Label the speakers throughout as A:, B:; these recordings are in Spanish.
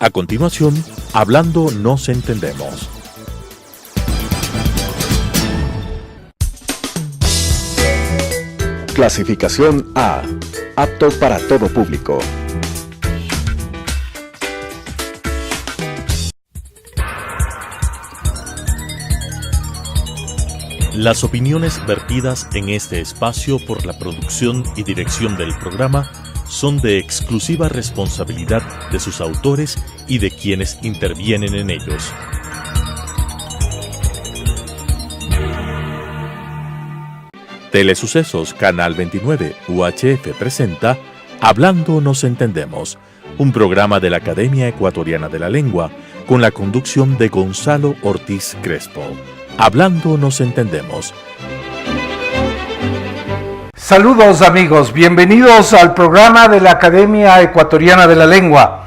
A: A continuación, Hablando nos entendemos.
B: Clasificación A. Apto para todo público.
A: Las opiniones vertidas en este espacio por la producción y dirección del programa son de exclusiva responsabilidad de sus autores y de quienes intervienen en ellos. Telesucesos Canal 29 UHF presenta Hablando nos entendemos, un programa de la Academia Ecuatoriana de la Lengua con la conducción de Gonzalo Ortiz Crespo. Hablando nos entendemos.
C: Saludos amigos, bienvenidos al programa de la Academia Ecuatoriana de la Lengua.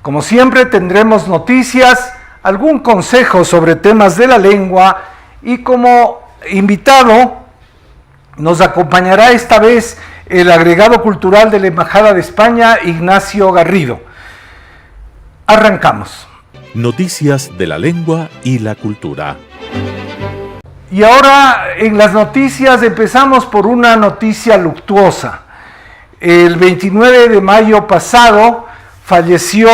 C: Como siempre tendremos noticias, algún consejo sobre temas de la lengua y como invitado nos acompañará esta vez el agregado cultural de la Embajada de España, Ignacio Garrido. Arrancamos.
A: Noticias de la lengua y la cultura.
C: Y ahora en las noticias empezamos por una noticia luctuosa. El 29 de mayo pasado falleció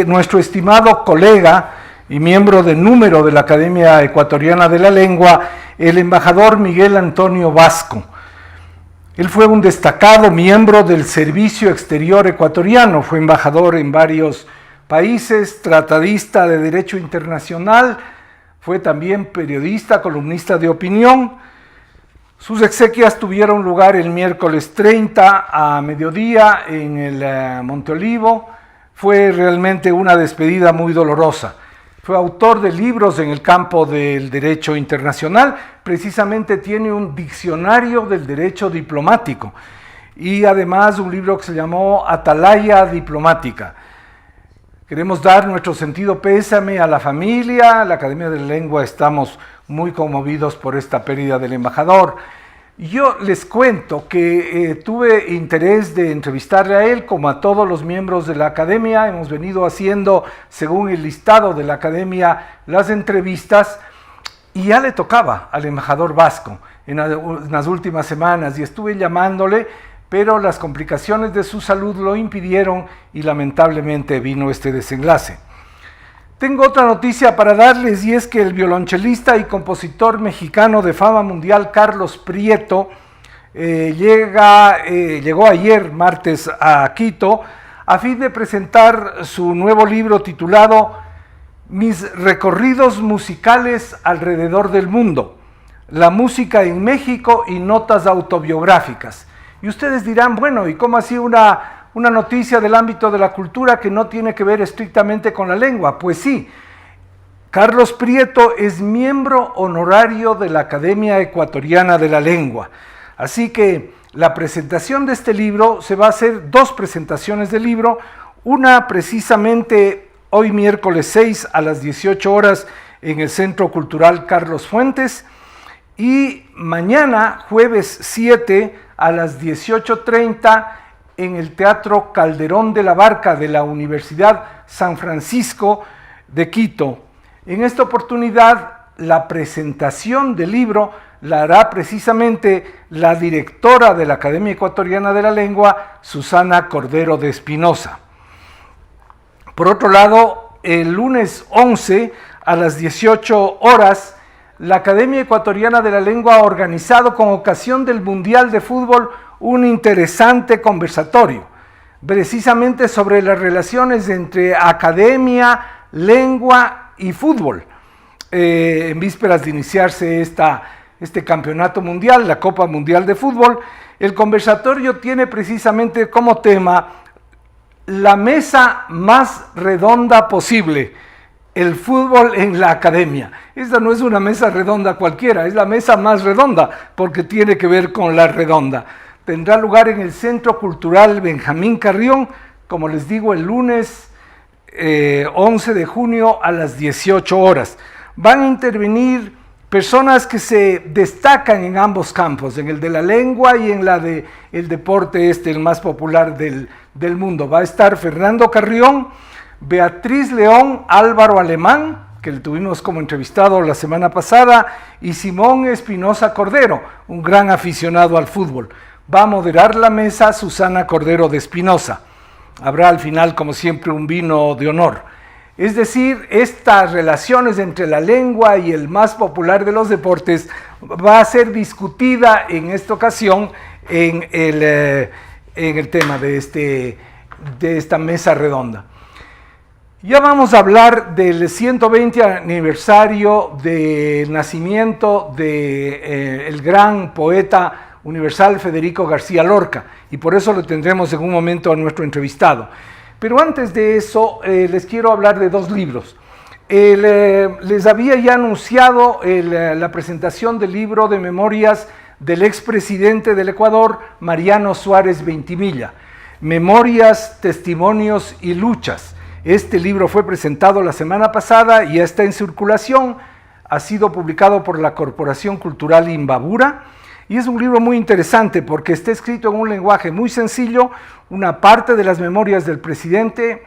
C: nuestro estimado colega y miembro de número de la Academia Ecuatoriana de la Lengua, el embajador Miguel Antonio Vasco. Él fue un destacado miembro del Servicio Exterior ecuatoriano, fue embajador en varios países, tratadista de Derecho Internacional, fue también periodista, columnista de opinión. Sus exequias tuvieron lugar el miércoles 30 a mediodía en el Monte Olivo. Fue realmente una despedida muy dolorosa. Fue autor de libros en el campo del derecho internacional. Precisamente tiene un diccionario del derecho diplomático y además un libro que se llamó Atalaya Diplomática. Queremos dar nuestro sentido pésame a la familia. A la Academia de la Lengua estamos muy conmovidos por esta pérdida del embajador. Yo les cuento que tuve interés de entrevistarle a él, como a todos los miembros de la Academia. Hemos venido haciendo, según el listado de la Academia, las entrevistas, y ya le tocaba al embajador Vasco en las últimas semanas, y estuve llamándole, pero las complicaciones de su salud lo impidieron y lamentablemente vino este desenlace. Tengo otra noticia para darles y es que el violonchelista y compositor mexicano de fama mundial Carlos Prieto llegó ayer martes a Quito a fin de presentar su nuevo libro titulado Mis recorridos musicales alrededor del mundo, la música en México y notas autobiográficas. Y ustedes dirán, bueno, ¿y cómo así una noticia del ámbito de la cultura que no tiene que ver estrictamente con la lengua? Pues sí, Carlos Prieto es miembro honorario de la Academia Ecuatoriana de la Lengua. Así que la presentación de este libro, se va a hacer dos presentaciones del libro, una precisamente hoy miércoles 6 a las 18 horas en el Centro Cultural Carlos Fuentes y mañana jueves 7 a las 18:30 en el Teatro Calderón de la Barca de la Universidad San Francisco de Quito. En esta oportunidad, la presentación del libro la hará precisamente la directora de la Academia Ecuatoriana de la Lengua, Susana Cordero de Espinosa. Por otro lado, el lunes 11 a las 18 horas, la Academia Ecuatoriana de la Lengua ha organizado con ocasión del Mundial de Fútbol un interesante conversatorio, precisamente sobre las relaciones entre academia, lengua y fútbol. En vísperas de iniciarse este campeonato mundial, la Copa Mundial de Fútbol, el conversatorio tiene precisamente como tema la mesa más redonda posible, el fútbol en la academia. Esta no es una mesa redonda cualquiera, es la mesa más redonda porque tiene que ver con la redonda. Tendrá lugar en el Centro Cultural Benjamín Carrión, como les digo, el lunes 11 de junio a las 18 horas. Van a intervenir personas que se destacan en ambos campos, en el de la lengua y en la de el deporte el más popular del mundo. Va a estar Fernando Carrión, Beatriz León Álvaro Alemán, que le tuvimos como entrevistado la semana pasada, y Simón Espinosa Cordero, un gran aficionado al fútbol. Va a moderar la mesa Susana Cordero de Espinosa. Habrá al final, como siempre, un vino de honor. Es decir, estas relaciones entre la lengua y el más popular de los deportes va a ser discutida en esta ocasión en el tema de esta mesa redonda. Ya vamos a hablar del 120 aniversario del nacimiento del gran poeta universal Federico García Lorca, y por eso lo tendremos en un momento a nuestro entrevistado. Pero antes de eso, les quiero hablar de dos libros. Les había ya anunciado la presentación del libro de memorias del expresidente del Ecuador, Mariano Suárez Ventimilla, Memorias, Testimonios y Luchas. Este libro fue presentado la semana pasada y ya está en circulación. Ha sido publicado por la Corporación Cultural Imbabura y es un libro muy interesante porque está escrito en un lenguaje muy sencillo, una parte de las memorias del presidente.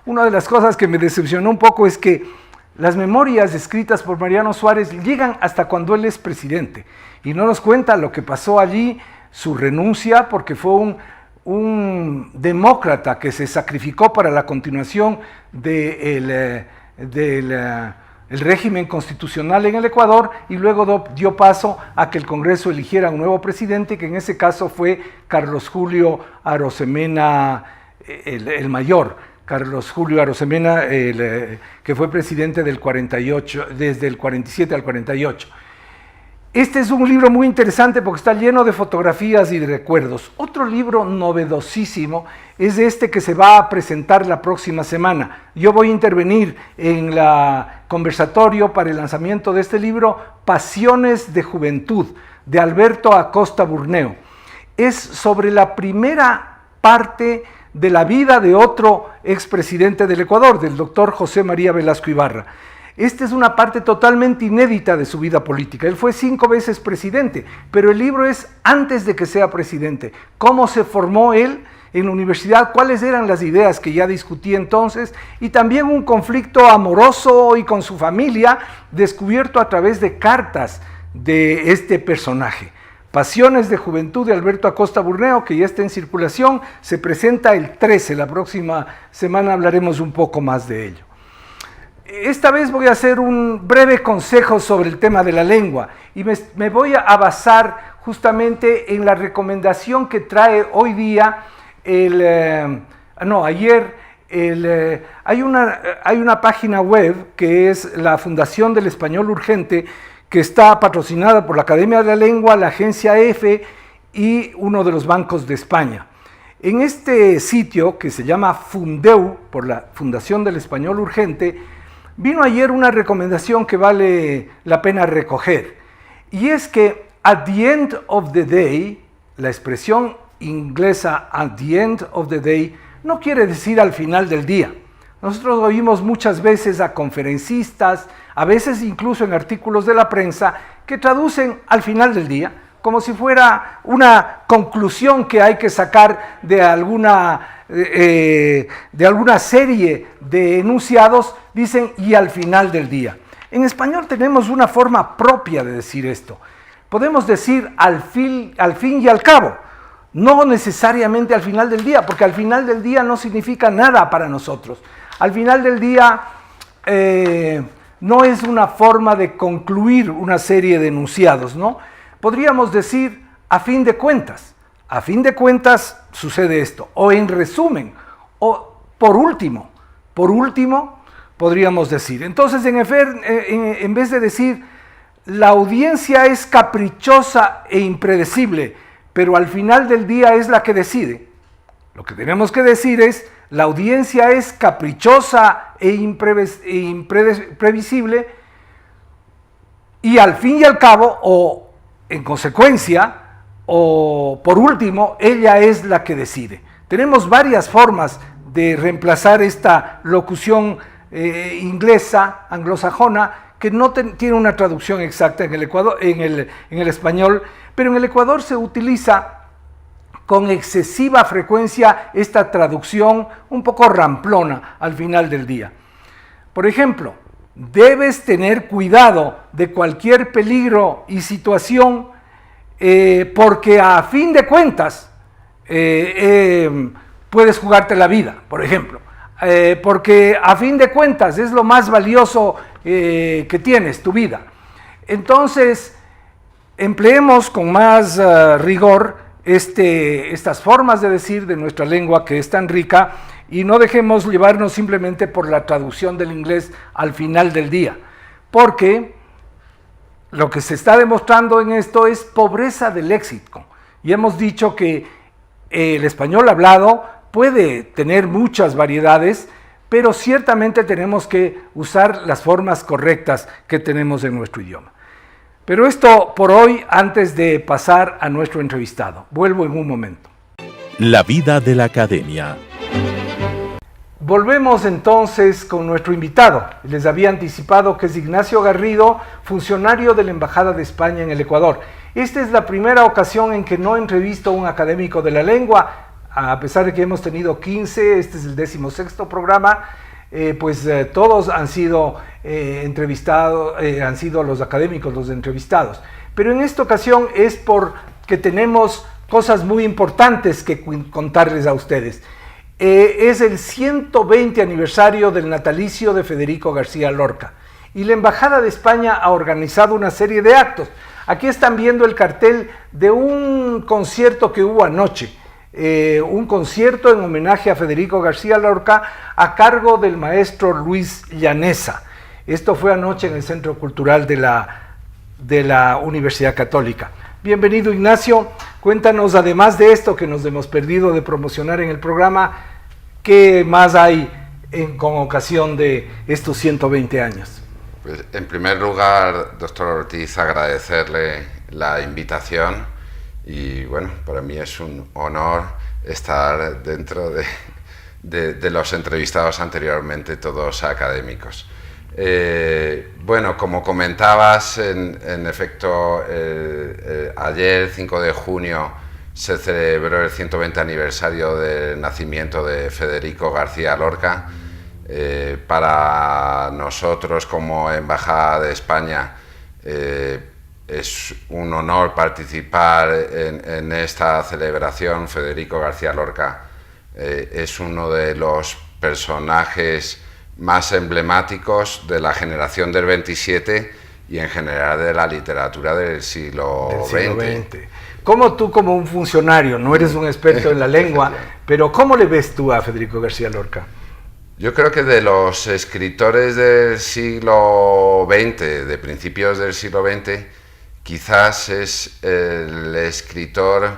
C: Una de las cosas que me decepcionó un poco es que las memorias escritas por Mariano Suárez llegan hasta cuando él es presidente y no nos cuenta lo que pasó allí, su renuncia, porque fue un demócrata que se sacrificó para la continuación del régimen constitucional en el Ecuador y luego dio paso a que el Congreso eligiera un nuevo presidente, que en ese caso fue Carlos Julio Arosemena el mayor, Carlos Julio Arosemena, que fue presidente del 48, desde el 47 al 48. Este es un libro muy interesante porque está lleno de fotografías y de recuerdos. Otro libro novedosísimo es este que se va a presentar la próxima semana. Yo voy a intervenir en el conversatorio para el lanzamiento de este libro, Pasiones de Juventud, de Alberto Acosta Burneo. Es sobre la primera parte de la vida de otro expresidente del Ecuador, del doctor José María Velasco Ibarra. Esta es una parte totalmente inédita de su vida política. Él fue 5 veces presidente, pero el libro es antes de que sea presidente. Cómo se formó él en la universidad, cuáles eran las ideas que ya discutía entonces, y también un conflicto amoroso y con su familia, descubierto a través de cartas de este personaje. Pasiones de Juventud de Alberto Acosta Burneo, que ya está en circulación, se presenta el 13, la próxima semana hablaremos un poco más de ello. Esta vez voy a hacer un breve consejo sobre el tema de la lengua y me voy a basar justamente en la recomendación que trae hoy día hay una página web que es la Fundación del Español Urgente, que está patrocinada por la Academia de la Lengua, la Agencia EFE y uno de los bancos de España. En este sitio, que se llama Fundeu, por la Fundación del Español Urgente, vino ayer una recomendación que vale la pena recoger, y es que at the end of the day, la expresión inglesa at the end of the day, no quiere decir al final del día. Nosotros oímos muchas veces a conferencistas, a veces incluso en artículos de la prensa, que traducen al final del día, como si fuera una conclusión que hay que sacar de alguna serie de enunciados, dicen y al final del día. En español tenemos una forma propia de decir esto. Podemos decir al fin y al cabo, no necesariamente al final del día, porque al final del día no significa nada para nosotros. Al final del día no es una forma de concluir una serie de enunciados, ¿no? Podríamos decir a fin de cuentas sucede esto, o en resumen, o por último, podríamos decir. Entonces, en vez de decir, la audiencia es caprichosa e impredecible, pero al final del día es la que decide, lo que tenemos que decir es, la audiencia es caprichosa e imprevisible, y al fin y al cabo, o en consecuencia, o por último, ella es la que decide. Tenemos varias formas de reemplazar esta locución inglesa, anglosajona, que no tiene una traducción exacta en el Ecuador, en el español, pero en el Ecuador se utiliza con excesiva frecuencia esta traducción un poco ramplona al final del día. Por ejemplo, debes tener cuidado de cualquier peligro y situación porque a fin de cuentas puedes jugarte la vida, por ejemplo. Porque a fin de cuentas es lo más valioso que tienes, tu vida. Entonces, empleemos con más rigor estas formas de decir de nuestra lengua que es tan rica y no dejemos llevarnos simplemente por la traducción del inglés al final del día, porque lo que se está demostrando en esto es pobreza del léxico. Y hemos dicho que el español hablado puede tener muchas variedades, pero ciertamente tenemos que usar las formas correctas que tenemos en nuestro idioma. Pero esto por hoy, antes de pasar a nuestro entrevistado. Vuelvo en un momento.
A: La vida de la academia.
C: Volvemos entonces con nuestro invitado. Les había anticipado que es Ignacio Garrido, funcionario de la Embajada de España en el Ecuador. Esta es la primera ocasión en que no entrevisto a un académico de la lengua. A pesar de que hemos tenido 15, este es el 16º programa, todos han sido entrevistados, han sido los académicos los entrevistados. Pero en esta ocasión es porque tenemos cosas muy importantes que contarles a ustedes. Es el 120 aniversario del natalicio de Federico García Lorca y la Embajada de España ha organizado una serie de actos. Aquí están viendo el cartel de un concierto que hubo anoche. Un concierto en homenaje a Federico García Lorca a cargo del maestro Luis Llaneza. Esto fue anoche en el Centro Cultural de la Universidad Católica. Bienvenido, Ignacio. Cuéntanos, además de esto que nos hemos perdido de promocionar en el programa, ¿qué más hay con ocasión de estos 120 años?
D: Pues, en primer lugar, doctor Ortiz, agradecerle la invitación. Y bueno, para mí es un honor estar dentro de los entrevistados anteriormente, todos académicos. Bueno, como comentabas, en efecto, ayer, 5 de junio, se celebró el 120 aniversario del nacimiento de Federico García Lorca. Para nosotros, como Embajada de España, es un honor participar en esta celebración. Federico García Lorca es uno de los personajes más emblemáticos de la generación del 27 y en general de la literatura del siglo XX.
C: ¿Cómo tú, como un funcionario, no eres un experto en la lengua, pero cómo le ves tú a Federico García Lorca?
D: Yo creo que de los escritores del siglo XX, de principios del siglo XX, quizás es el escritor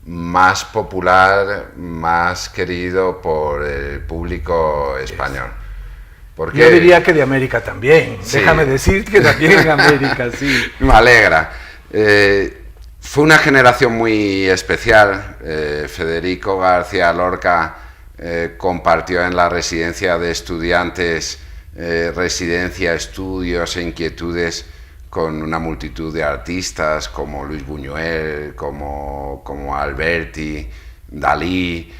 D: más popular, más querido por el público español. Porque,
C: yo diría que de América también, sí. Déjame decir que también en América, sí.
D: Me alegra. Fue una generación muy especial. Federico García Lorca compartió en la residencia de estudiantes, residencia, estudios e inquietudes con una multitud de artistas como Luis Buñuel, como Alberti, Dalí.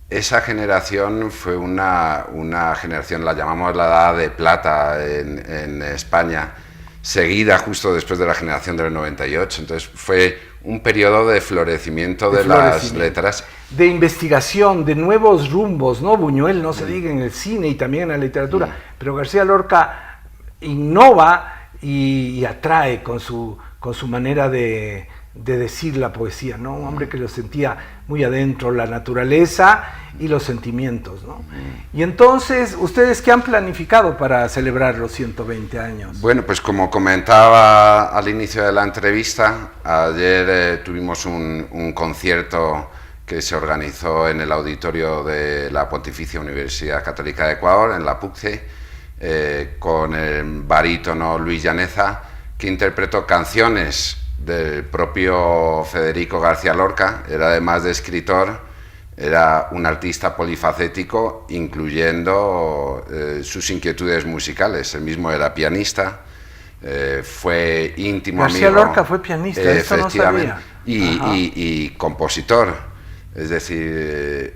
D: Esa generación fue una generación, la llamamos la Edad de Plata en España, seguida justo después de la generación del 98. Entonces fue un periodo de florecimiento de las letras.
C: De investigación, de nuevos rumbos, ¿no? Buñuel, no se diga, en el cine y también en la literatura, pero García Lorca innova y atrae con su manera de decir la poesía, ¿no? Un hombre que lo sentía muy adentro, la naturaleza y los sentimientos, ¿no? Y entonces, ¿ustedes qué han planificado para celebrar los 120 años?
D: Bueno, pues como comentaba al inicio de la entrevista, ayer tuvimos un concierto que se organizó en el auditorio de la Pontificia Universidad Católica de Ecuador, en la PUCCE, con el barítono Luis Llaneza, que interpretó canciones del propio Federico García Lorca. Era, además de escritor, era un artista polifacético, incluyendo sus inquietudes musicales. Él mismo era pianista, fue íntimo
C: García
D: amigo.
C: Lorca fue pianista, eso no sabía.
D: y compositor. Es decir,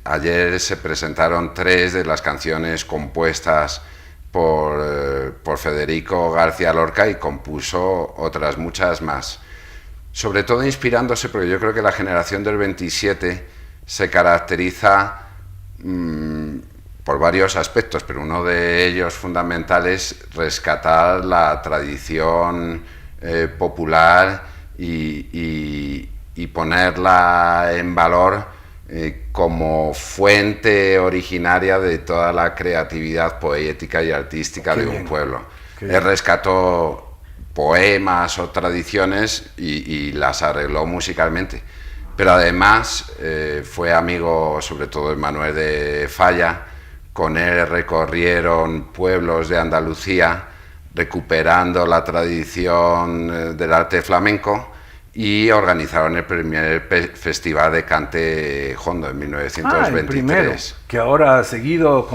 D: ayer se presentaron 3 de las canciones compuestas por Federico García Lorca y compuso otras muchas más. Sobre todo inspirándose, porque yo creo que la generación del 27 se caracteriza por varios aspectos, pero uno de ellos fundamental es rescatar la tradición popular y ponerla en valor como fuente originaria de toda la creatividad poética y artística de un pueblo. Él rescató poemas o tradiciones y las arregló musicalmente, pero además fue amigo sobre todo de Manuel de Falla. Con él recorrieron pueblos de Andalucía recuperando la tradición del arte flamenco y organizaron el primer festival de cante hondo en 1923.
C: El primero, que ahora ha seguido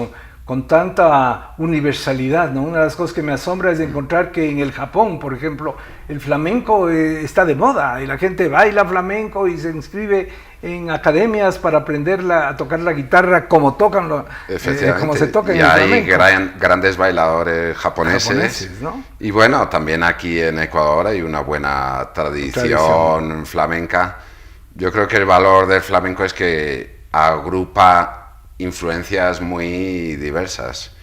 C: con tanta universalidad, ¿no? Una de las cosas que me asombra es encontrar que en el Japón, por ejemplo, el flamenco está de moda y la gente baila flamenco y se inscribe en academias para aprender a tocar la guitarra como tocan como se toca en el flamenco.
D: Hay grandes bailadores japoneses, ¿no? Y bueno, también aquí en Ecuador hay una buena tradición flamenca. Yo creo que el valor del flamenco es que agrupa influencias muy diversas,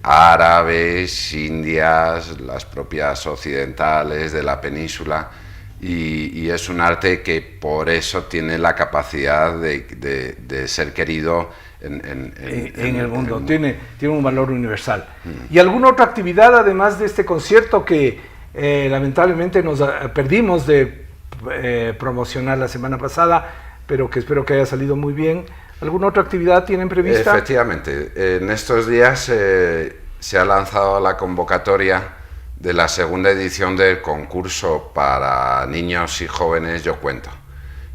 D: árabes, indias, las propias occidentales de la península, y es un arte que por eso tiene la capacidad de ser querido en
C: el mundo. Tiene un valor universal. ¿Y alguna otra actividad además de este concierto que lamentablemente nos perdimos de promocionar la semana pasada, pero que espero que haya salido muy bien? ¿Alguna otra actividad tienen prevista?
D: Efectivamente, en estos días se ha lanzado la convocatoria de la segunda edición del concurso para niños y jóvenes Yo Cuento.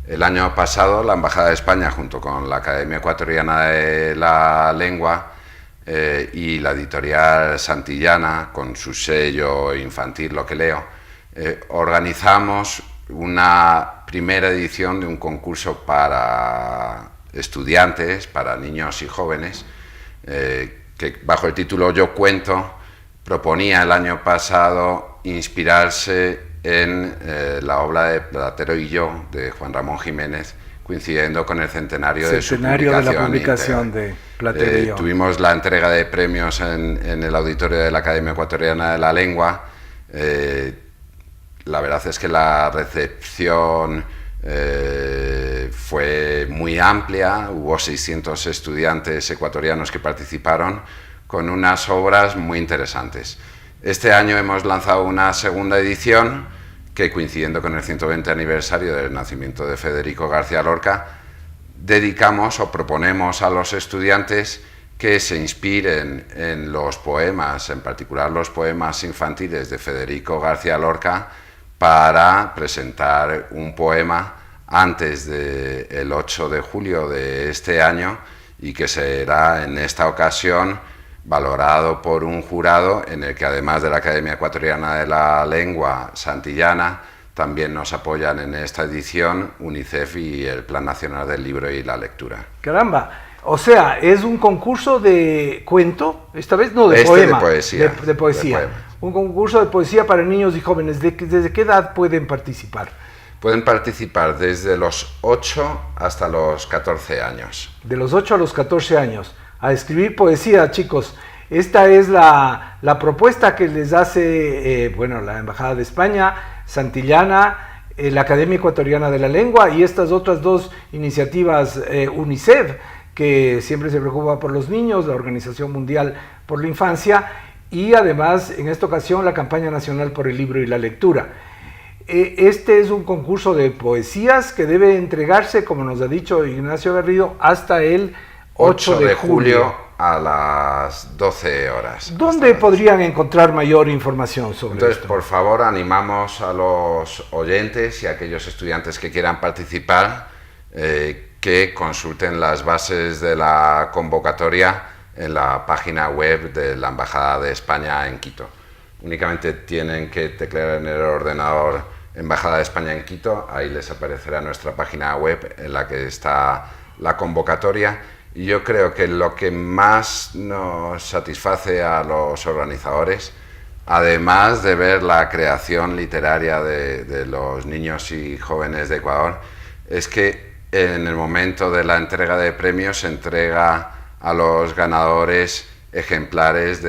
D: El año pasado la Embajada de España, junto con la Academia Ecuatoriana de la Lengua y la editorial Santillana, con su sello infantil Lo que leo, organizamos una primera edición de un concurso para estudiantes, para niños y jóvenes, que bajo el título Yo Cuento proponía el año pasado inspirarse en la obra de Platero y yo, de Juan Ramón Jiménez, coincidiendo con el centenario de
C: la publicación de Platero y yo.
D: Tuvimos la entrega de premios en el auditorio de la Academia Ecuatoriana de la Lengua. La verdad es que la recepción fue muy amplia, hubo 600 estudiantes ecuatorianos que participaron con unas obras muy interesantes. Este año hemos lanzado una segunda edición que, coincidiendo con el 120 aniversario del nacimiento de Federico García Lorca, dedicamos o proponemos a los estudiantes que se inspiren en los poemas, en particular los poemas infantiles de Federico García Lorca, para presentar un poema antes del 8 de julio de este año y que será en esta ocasión valorado por un jurado en el que, además de la Academia Ecuatoriana de la Lengua Santillana, también nos apoyan en esta edición UNICEF y el Plan Nacional del Libro y la Lectura.
C: ¡Caramba! O sea, es un concurso de cuento, esta vez no, de poema.
D: De poesía.
C: De poesía. Un concurso de poesía para niños y jóvenes. ¿Desde qué edad pueden participar?
D: Pueden participar desde los 8 hasta los 14 años.
C: De los 8 a los 14 años. A escribir poesía, chicos. Esta es la propuesta que les hace la Embajada de España, Santillana, la Academia Ecuatoriana de la Lengua y estas otras dos iniciativas, UNICEF, que siempre se preocupa por los niños, la Organización Mundial por la Infancia, y además, en esta ocasión, la Campaña Nacional por el Libro y la Lectura. Este es un concurso de poesías que debe entregarse, como nos ha dicho Ignacio Garrido, hasta el 8 de julio
D: a las 12 horas.
C: ¿Dónde podrían encontrar mayor información sobre esto?
D: Por favor, animamos a los oyentes y a aquellos estudiantes que quieran participar que consulten las bases de la convocatoria en la página web de la Embajada de España en Quito. Únicamente tienen que teclear en el ordenador Embajada de España en Quito. Ahí les aparecerá nuestra página web en la que está la convocatoria. Y yo creo que lo que más nos satisface a los organizadores, además de ver la creación literaria de los niños y jóvenes de Ecuador, es que en el momento de la entrega de premios se entrega a los ganadores ejemplares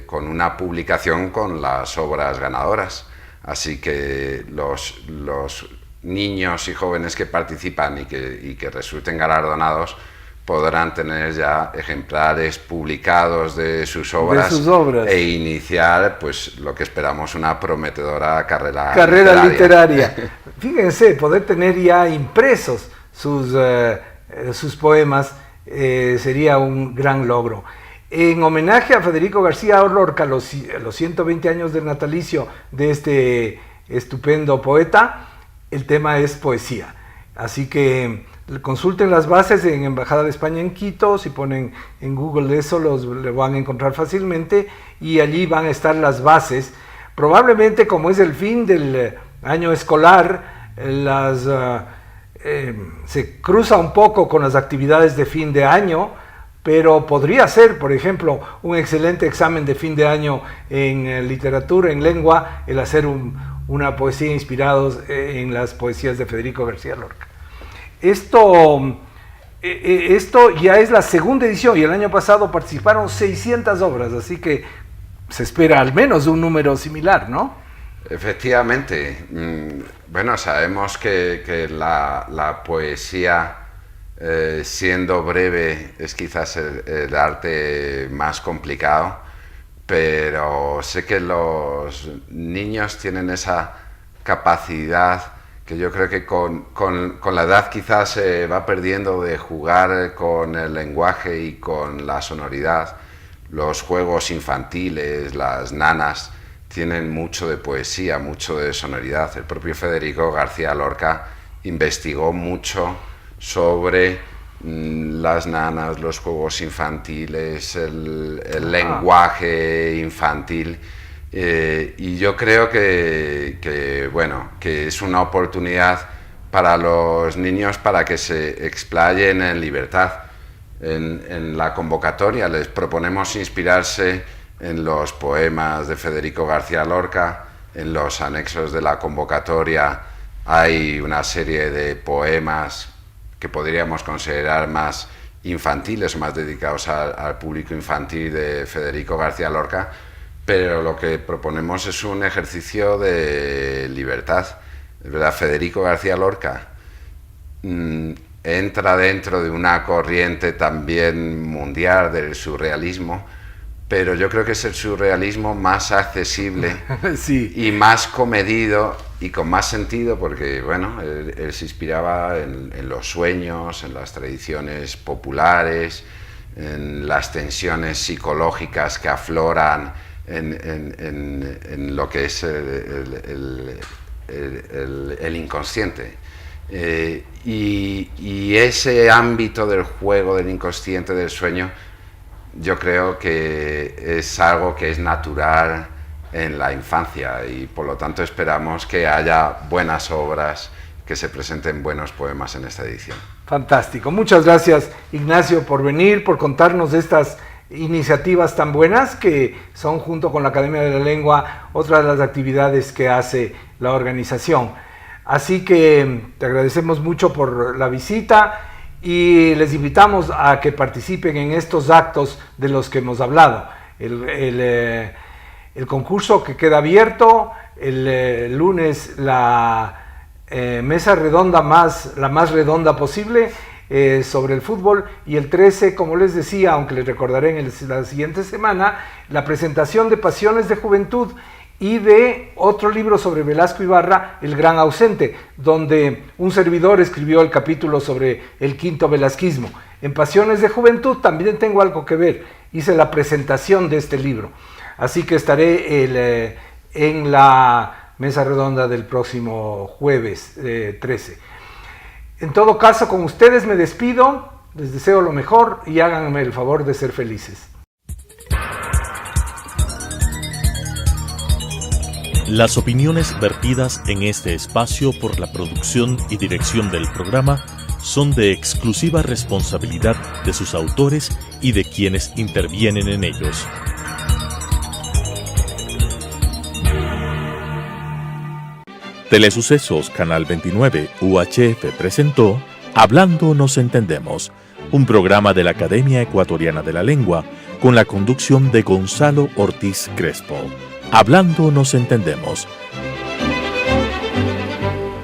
D: con una publicación con las obras ganadoras. Así que los niños y jóvenes que participan y que resulten galardonados podrán tener ya ejemplares publicados de sus obras e iniciar, pues, lo que esperamos, una prometedora carrera literaria.
C: Fíjense, poder tener ya impresos sus poemas sería un gran logro. En homenaje a Federico García Lorca, los 120 años del natalicio de este estupendo poeta, el tema es poesía. Así que consulten las bases en Embajada de España en Quito. Si ponen en Google eso, lo van a encontrar fácilmente, y allí van a estar las bases. Probablemente, como es el fin del año escolar, se cruza un poco con las actividades de fin de año, pero podría ser, por ejemplo, un excelente examen de fin de año en literatura, en lengua, el hacer una poesía inspirados en las poesías de Federico García Lorca. Esto ya es la segunda edición, y el año pasado participaron 600 obras, así que se espera al menos un número similar, ¿no?
D: Efectivamente. Bueno, sabemos que la poesía, siendo breve, es quizás el arte más complicado, pero sé que los niños tienen esa capacidad que yo creo que con la edad quizás se va perdiendo, de jugar con el lenguaje y con la sonoridad. Los juegos infantiles, las nanas, tienen mucho de poesía, mucho de sonoridad. El propio Federico García Lorca investigó mucho sobre las nanas, los juegos infantiles, el lenguaje infantil. Y yo creo que es una oportunidad para los niños para que se explayen en libertad. En la convocatoria les proponemos inspirarse en los poemas de Federico García Lorca. En los anexos de la convocatoria hay una serie de poemas que podríamos considerar más infantiles, más dedicados al público infantil de Federico García Lorca, pero lo que proponemos es un ejercicio de libertad. Es verdad, Federico García Lorca entra dentro de una corriente también mundial del surrealismo, pero yo creo que es el surrealismo más accesible
C: sí,
D: y más comedido y con más sentido, porque bueno, él se inspiraba en los sueños, en las tradiciones populares, en las tensiones psicológicas que afloran en lo que es el inconsciente. Y ese ámbito del juego, del inconsciente, del sueño, yo creo que es algo que es natural en la infancia, y por lo tanto esperamos que haya buenas obras, que se presenten buenos poemas en esta edición.
C: Fantástico. Muchas gracias, Ignacio, por venir, por contarnos de estas iniciativas tan buenas que son, junto con la Academia de la Lengua, otra de las actividades que hace la organización. Así que te agradecemos mucho por la visita y les invitamos a que participen en estos actos de los que hemos hablado. El concurso que queda abierto, el lunes la mesa redonda la más redonda posible sobre el fútbol, y el 13, como les decía, aunque les recordaré en la siguiente semana, la presentación de Pasiones de Juventud y de otro libro sobre Velasco Ibarra, El Gran Ausente, donde un servidor escribió el capítulo sobre el quinto velasquismo. En Pasiones de Juventud también tengo algo que ver, hice la presentación de este libro, así que estaré en la mesa redonda del próximo jueves 13. En todo caso, con ustedes me despido, les deseo lo mejor y háganme el favor de ser felices.
A: Las opiniones vertidas en este espacio por la producción y dirección del programa son de exclusiva responsabilidad de sus autores y de quienes intervienen en ellos. Telesucesos Canal 29 UHF presentó Hablando nos entendemos, un programa de la Academia Ecuatoriana de la Lengua con la conducción de Gonzalo Ortiz Crespo. Hablando nos entendemos,